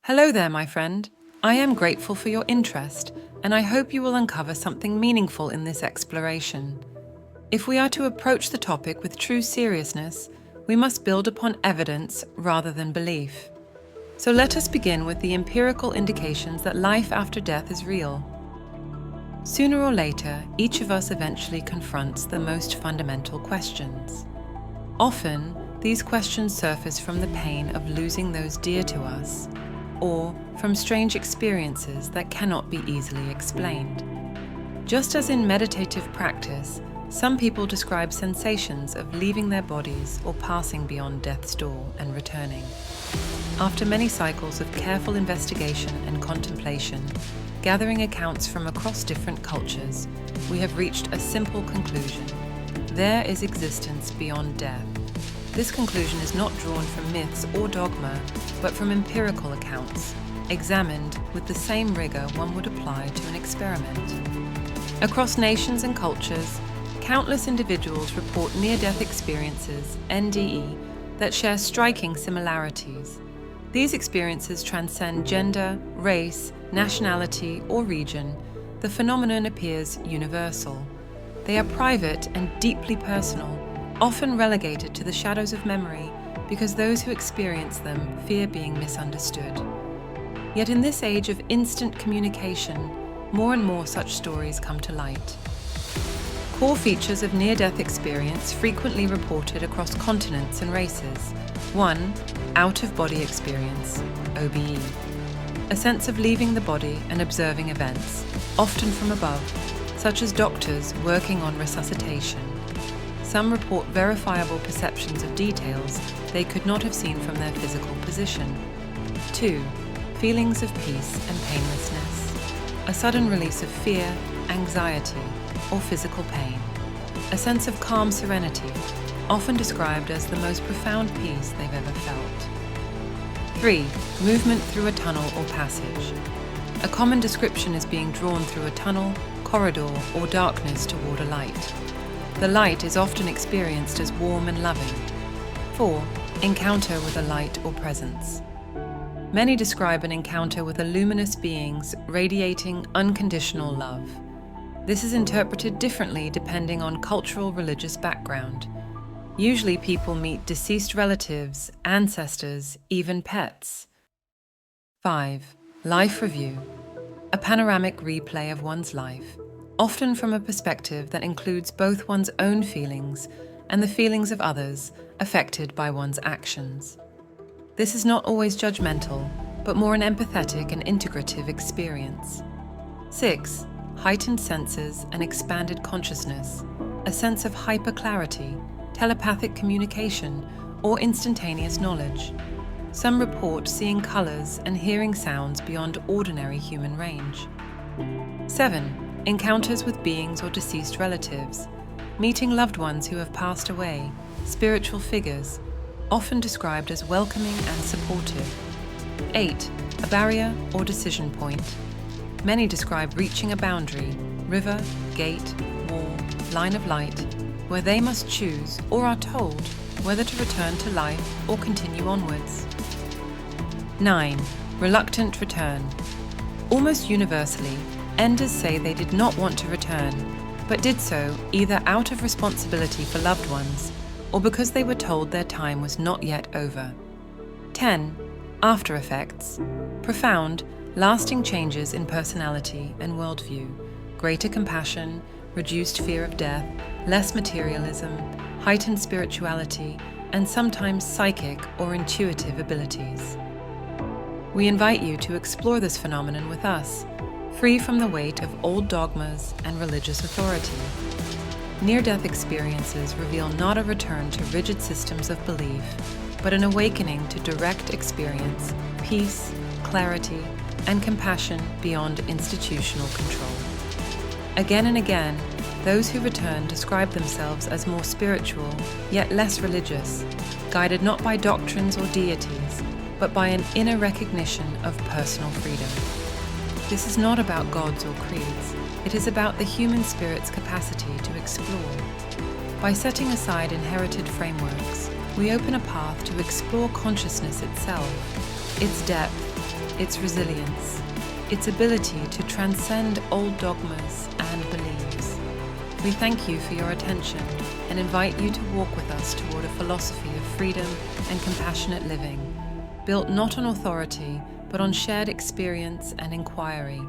Hello there, my friend. I am grateful for your interest, and I hope you will uncover something meaningful in this exploration. If we are to approach the topic with true seriousness, we must build upon evidence rather than belief. So let us begin with the empirical indications that life after death is real. Sooner or later, each of us eventually confronts the most fundamental questions. Often, these questions surface from the pain of losing those dear to us, or from strange experiences that cannot be easily explained. Just as in meditative practice, some people describe sensations of leaving their bodies or passing beyond death's door and returning. After many cycles of careful investigation and contemplation, gathering accounts from across different cultures, we have reached a simple conclusion. There is existence beyond death. This conclusion is not drawn from myths or dogma, but from empirical accounts, examined with the same rigor one would apply to an experiment. Across nations and cultures, countless individuals report near-death experiences, NDE, that share striking similarities. These experiences transcend gender, race, nationality, or region. The phenomenon appears universal. They are private and deeply personal, often relegated to the shadows of memory because those who experience them fear being misunderstood. Yet in this age of instant communication, more and more such stories come to light. Core features of near-death experience frequently reported across continents and races. 1. Out-of-body experience, OBE. A sense of leaving the body and observing events, often from above, such as doctors working on resuscitation. Some report verifiable perceptions of details they could not have seen from their physical position. 2. Feelings of peace and painlessness. A sudden release of fear, anxiety, or physical pain. A sense of calm serenity, often described as the most profound peace they've ever felt. 3. Movement through a tunnel or passage. A common description is being drawn through a tunnel, corridor, or darkness toward a light. The light is often experienced as warm and loving. 4. Encounter with a light or presence. Many describe an encounter with a luminous beings radiating unconditional love. This is interpreted differently depending on cultural religious background. Usually people meet deceased relatives, ancestors, even pets. 5. Life review. A panoramic replay of one's life, often from a perspective that includes both one's own feelings and the feelings of others affected by one's actions. This is not always judgmental, but more an empathetic and integrative experience. 6. Heightened senses and expanded consciousness, a sense of hyperclarity, telepathic communication, or instantaneous knowledge. Some report seeing colors and hearing sounds beyond ordinary human range. 7. Encounters with beings or deceased relatives, meeting loved ones who have passed away, spiritual figures, often described as welcoming and supportive. 8. A barrier or decision point. Many describe reaching a boundary, river, gate, wall, line of light, where they must choose or are told whether to return to life or continue onwards. 9. Reluctant return. Almost universally, enders say they did not want to return, but did so either out of responsibility for loved ones or because they were told their time was not yet over. 10. After effects. Profound, lasting changes in personality and worldview, greater compassion, reduced fear of death, less materialism, heightened spirituality, and sometimes psychic or intuitive abilities. We invite you to explore this phenomenon with us, free from the weight of old dogmas and religious authority. Near-death experiences reveal not a return to rigid systems of belief, but an awakening to direct experience, peace, clarity, and compassion beyond institutional control. Again and again, those who return describe themselves as more spiritual, yet less religious, guided not by doctrines or deities, but by an inner recognition of personal freedom. This is not about gods or creeds. It is about the human spirit's capacity to explore. By setting aside inherited frameworks, we open a path to explore consciousness itself, its depth, its resilience, its ability to transcend old dogmas and beliefs. We thank you for your attention and invite you to walk with us toward a philosophy of freedom and compassionate living, built not on authority, but on shared experience and inquiry.